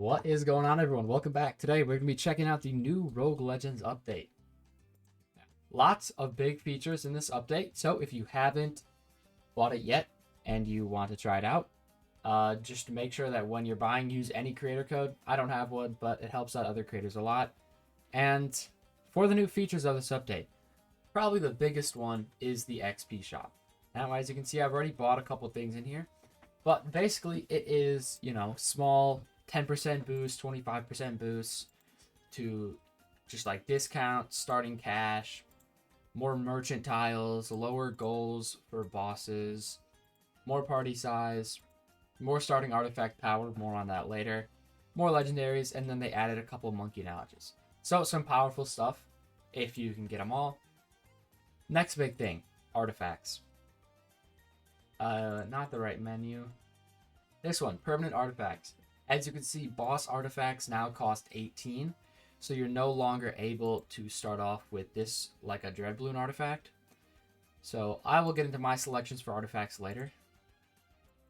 What is going on, everyone? Welcome back. Today, we're going to be checking out the new Rogue Legends update. Lots of big features in this update, so if you haven't bought it yet and you want to try it out, just make sure that when you're buying, use any creator code. I don't have one, but it helps out other creators a lot. And for the new features of this update, probably the biggest one is the XP shop. Now, as you can see, I've already bought a couple things in here, but basically it is, small 10% boost, 25% boost to just like discount, starting cash, more merchant tiles, lower goals for bosses, more party size, more starting artifact power, more on that later, more legendaries, and then they added a couple monkey knowledges. So some powerful stuff if you can get them all. Next big thing, artifacts. Not the right menu. This one, permanent artifacts. As you can see, boss artifacts now cost 18, so you're no longer able to start off with this like a Dread Balloon artifact. So I will get into my selections for artifacts later.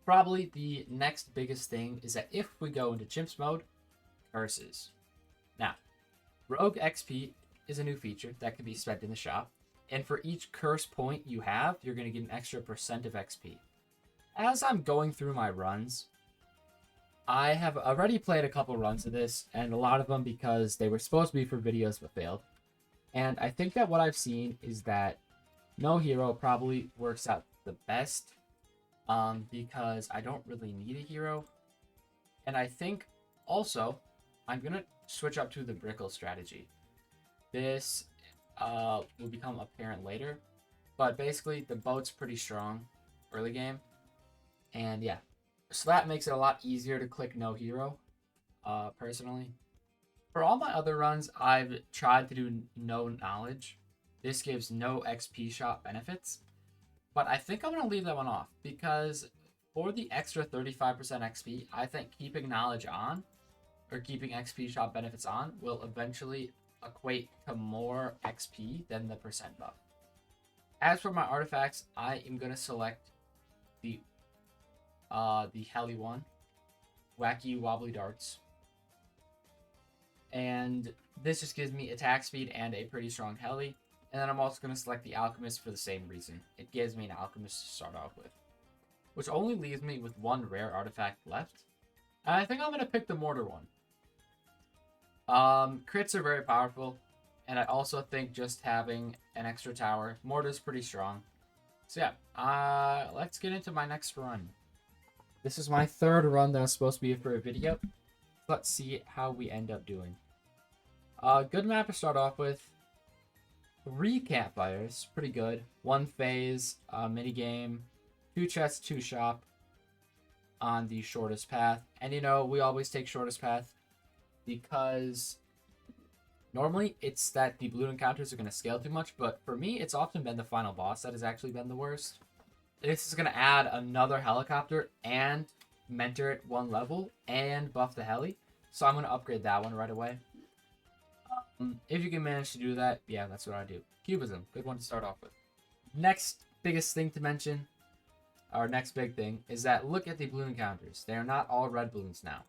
Probably the next biggest thing is that if we go into Chimps mode, curses. Now, Rogue XP is a new feature that can be spent in the shop, and for each curse point you have, you're going to get an extra % of XP. As I'm going through my runs, I have already played a couple runs of this, and a lot of them because they were supposed to be for videos but failed. And I think that what I've seen is that no hero probably works out the best, because I don't really need a hero. And I think also I'm going to switch up to the Brickle strategy. This will become apparent later, but basically the boat's pretty strong early game. And yeah. So that makes it a lot easier to click no hero, personally. For all my other runs, I've tried to do no knowledge. This gives no XP shop benefits, but I think I'm going to leave that one off because for the extra 35% XP, I think keeping knowledge on or keeping XP shop benefits on will eventually equate to more XP than the percent buff. As for my artifacts, I am going to select the Heli one, Wacky Wobbly Darts. And this just gives me attack speed and a pretty strong Heli. And then I'm also going to select the Alchemist for the same reason. It gives me an Alchemist to start off with, which only leaves me with one rare artifact left. And I think I'm going to pick the Mortar one. Crits are very powerful, and I also think just having an extra tower, Mortar's pretty strong. So yeah, let's get into my next run. This is my third run that was supposed to be for a video. Let's see how we end up doing. Good map to start off with. 3 campfires, pretty good. 1 phase, mini game, 2 chests, 2 shop on the shortest path. And we always take shortest path because normally it's that the balloon encounters are going to scale too much, but for me, it's often been the final boss that has actually been the worst. This is going to add another helicopter and mentor it 1 level and buff the heli. So I'm going to upgrade that one right away. If you can manage to do that, yeah, that's what I do. Cubism, good one to start off with. Next biggest thing to mention, our next big thing, is that look at the balloon encounters. They are not all red balloons now.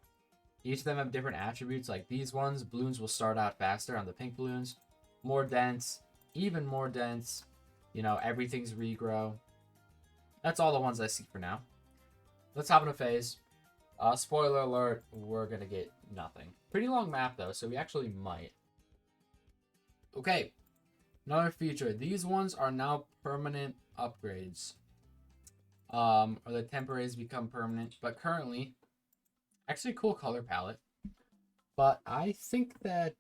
Each of them have different attributes, like these ones. Balloons will start out faster on the pink balloons. More dense, even more dense. Everything's regrow. That's all the ones I see for now. Let's hop into phase. Spoiler alert, we're going to get nothing. Pretty long map, though, so we actually might. Okay, another feature. These ones are now permanent upgrades. Or the temporaries become permanent. But currently, actually a cool color palette. But I think that,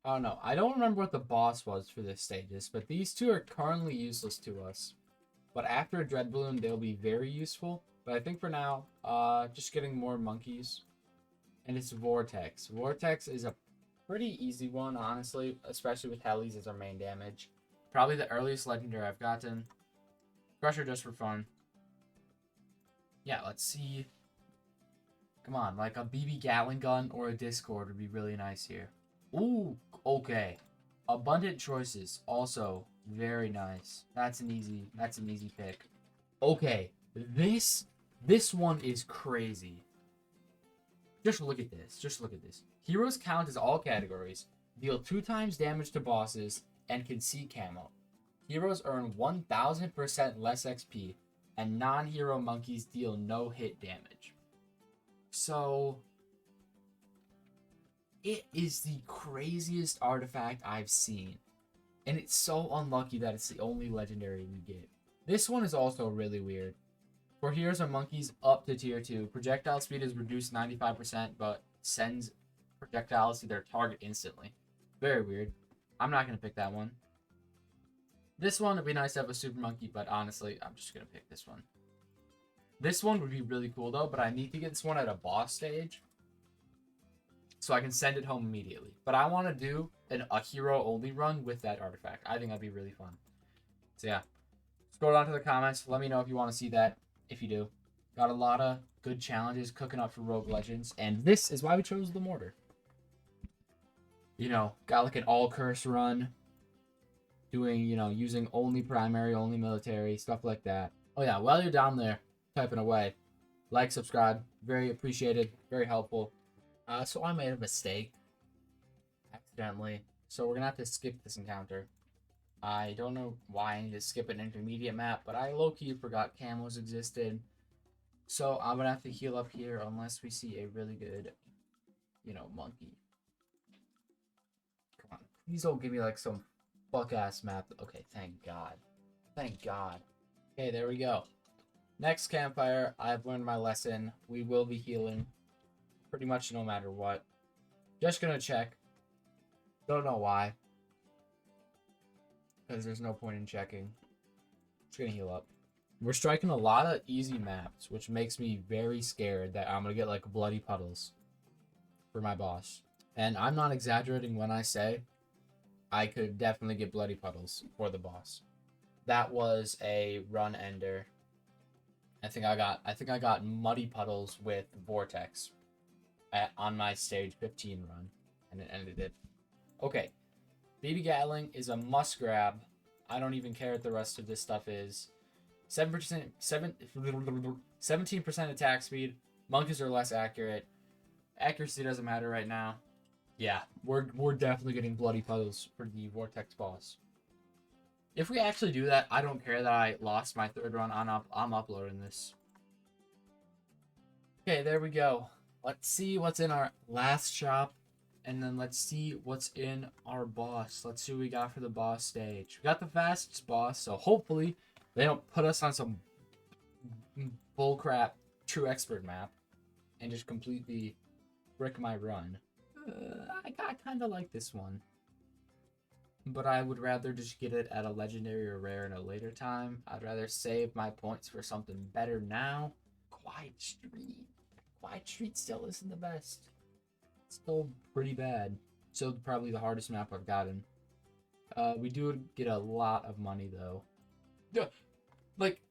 I don't know. I don't remember what the boss was for this stages, but these 2 are currently useless to us. But after a Dread Balloon, they'll be very useful. But I think for now, just getting more monkeys. And it's Vortex. Vortex is a pretty easy one, honestly. Especially with Helis as our main damage. Probably the earliest legendary I've gotten. Crusher just for fun. Yeah, let's see. Come on, like a BB Gatling gun or a Discord would be really nice here. Ooh, okay. Abundant choices, also very nice. That's an easy pick. Okay, this one is crazy. Just look at this. Just look at this. Heroes count as all categories, deal 2 times damage to bosses, and can see camo. Heroes earn 1000% less XP, and non-hero monkeys deal no hit damage. So, it is the craziest artifact I've seen. And it's so unlucky that it's the only legendary we get. This one is also really weird. For heroes and monkeys up to tier 2, projectile speed is reduced 95%, but sends projectiles to their target instantly. Very weird. I'm not going to pick that one. This one would be nice to have a super monkey, but honestly, I'm just going to pick this one. This one would be really cool though, but I need to get this one at a boss stage so I can send it home immediately. But I want to do a hero only run with that artifact. I think that'd be really fun. So yeah, scroll down to the comments. Let me know if you want to see that. If you do, got a lot of good challenges cooking up for Rogue Legends, and this is why we chose the mortar. You know, got like an all curse run, doing, you know, using only primary, only military, stuff like that. Oh yeah, while you're down there typing away, like, subscribe, very appreciated, very helpful. So I made a mistake accidentally, so we're gonna have to skip this encounter. I don't know why I need to skip an intermediate map, but I low-key forgot camos existed. So I'm gonna have to heal up here unless we see a really good, you know, monkey. Come on, please don't give me like some fuck-ass map. Okay, thank God. Thank God. Okay, there we go. Next campfire, I've learned my lesson. We will be healing pretty much no matter what. Just gonna check. Don't know why. Because there's no point in checking. Just gonna heal up. We're striking a lot of easy maps, which makes me very scared that I'm gonna get like bloody puddles for my boss. And I'm not exaggerating when I say I could definitely get bloody puddles for the boss. That was a run ender. I think I got muddy puddles with Vortex on my stage 15 run, and it ended it. Okay, BB Gatling is a must grab. I don't even care what the rest of this stuff is. 17% attack speed. Monkeys are less accurate. Accuracy doesn't matter right now. Yeah, we're definitely getting bloody puddles for the Vortex boss. If we actually do that, I don't care that I lost my 3rd run. I'm uploading this. Okay, there we go. Let's see what's in our last shop, and then let's see what's in our boss. Let's see what we got for the boss stage. We got the fastest boss, so hopefully they don't put us on some bullcrap true expert map and just completely brick my run. I kind of like this one, but I would rather just get it at a legendary or rare in a later time. I'd rather save my points for something better now. Quiet Street. Quiet Street still isn't the best. It's still pretty bad. So probably the hardest map I've gotten. We do get a lot of money though. Like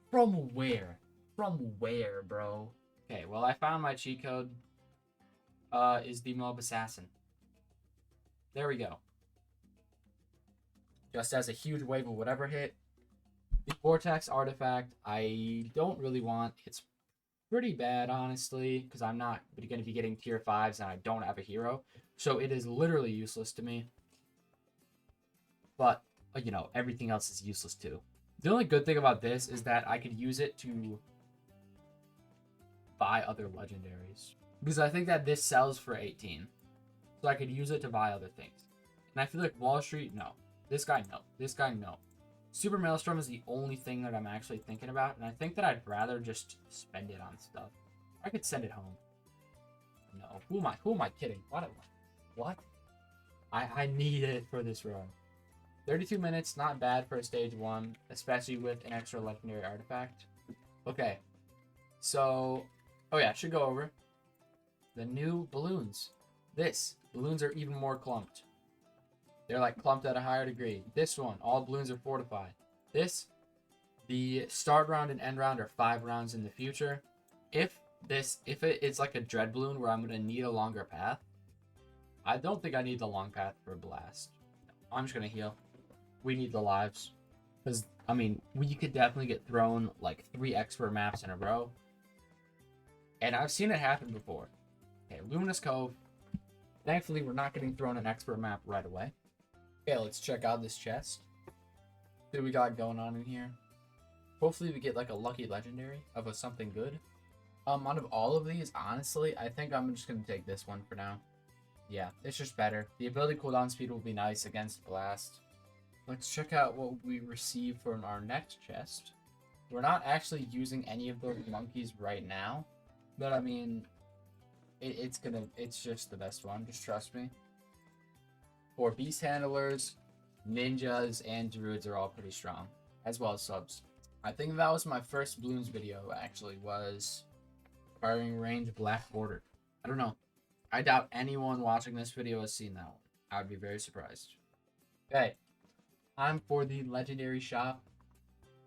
from where? From where, bro? Okay, well I found my cheat code. Is the Mob Assassin. There we go. Just as a huge wave of whatever hit. The Vortex artifact, I don't really want. It's pretty bad, honestly, because I'm not going to be getting tier 5s and I don't have a hero. So it is literally useless to me. But, you know, everything else is useless too. The only good thing about this is that I could use it to buy other legendaries. Because I think that this sells for 18. So I could use it to buy other things. And I feel like Wall Street, no. This guy, no. This guy, no. Super Maelstrom is the only thing that I'm actually thinking about. And I think that I'd rather just spend it on stuff. I could send it home. No. Who am I kidding? What? I need it for this run. 32 minutes, not bad for a stage 1. Especially with an extra legendary artifact. Okay. So, oh yeah, should go over. The new balloons. Balloons are even more clumped. They're like clumped at a higher degree. This one, all balloons are fortified. The start round and end round are 5 rounds in the future. If it's like a dread balloon where I'm gonna need a longer path, I don't think I need the long path for a blast. I'm just gonna heal. We need the lives. Because, I mean, you could definitely get thrown like 3 expert maps in a row. And I've seen it happen before. Okay, Luminous Cove. Thankfully, we're not getting thrown an expert map right away. Okay, let's check out this chest. See what we got going on in here. Hopefully we get like a lucky legendary of a something good. Out of all of these, honestly, I think I'm just gonna take this one for now. Yeah, it's just better. The ability cooldown speed will be nice against Blast. Let's check out what we receive from our next chest. We're not actually using any of those monkeys right now, but I mean, it's just the best one. Just trust me. For beast handlers, ninjas, and druids are all pretty strong, as well as subs. I think that was my first Bloons video, actually, was firing range Black Border. I don't know. I doubt anyone watching this video has seen that one. I would be very surprised. Okay. Time for the legendary shop.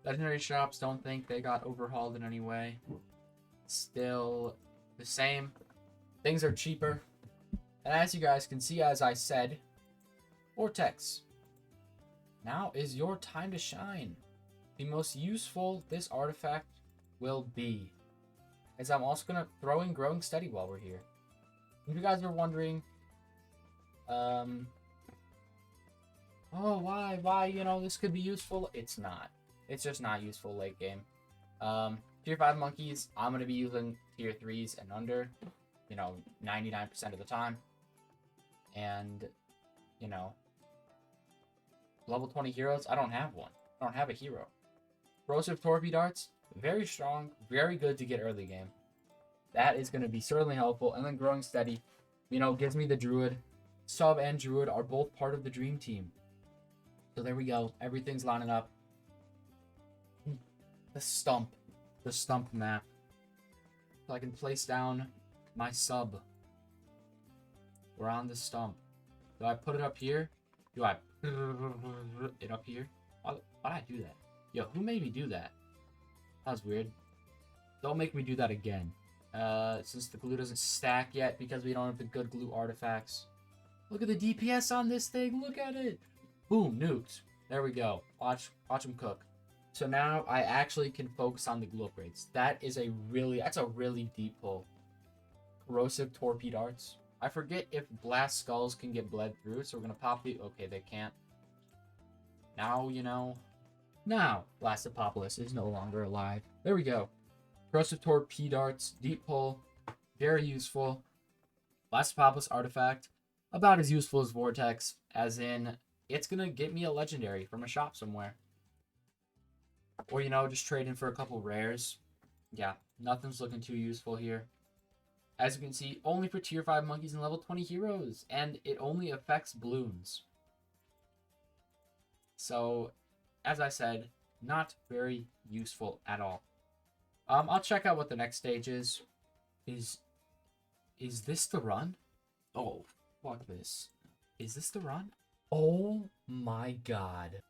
Legendary shops, don't think they got overhauled in any way. Still the same. Things are cheaper. And as you guys can see, as I said, Vortex. Now is your time to shine. The most useful this artifact will be. As I'm also going to throw in Growing Steady while we're here. If you guys are wondering, oh, why, you know, this could be useful. It's not. It's just not useful late game. Tier 5 monkeys, I'm going to be using tier 3s and under, you know, 99% of the time. And, you know, level 20 heroes, I don't have one. I don't have a hero. Corrosive Torpy Darts, very strong, very good to get early game. That is going to be certainly helpful. And then Growing Steady, you know, gives me the Druid. Sub and Druid are both part of the Dream Team. So there we go. Everything's lining up. The stump map. So I can place down my sub. We're on the stump. Do I put it up here? Do I it up here? Why'd I do that? Yo, who made me do that? That was weird. Don't make me do that again. Since the glue doesn't stack yet because we don't have the good glue artifacts. Look at the DPS on this thing. Look at it. Boom, nuked. There we go. Watch them cook. So now I actually can focus on the glue upgrades. That's a really deep pull. Corrosive Torpy Darts. I forget if Blast Skulls can get bled through, so we're gonna pop the... Okay, they can't. Now, you know... Now, Blastopolis is no longer alive. There we go. Corrosive Torpy Darts, deep pull, very useful. Blastopolis artifact, about as useful as Vortex, as in, it's gonna get me a legendary from a shop somewhere. Or, you know, just trade in for a couple rares. Yeah, nothing's looking too useful here. As you can see, only for tier 5 monkeys and level 20 heroes, and it only affects balloons. So, as I said, not very useful at all. I'll check out what the next stage is. Is this the run? Oh, fuck this. Is this the run? Oh my god.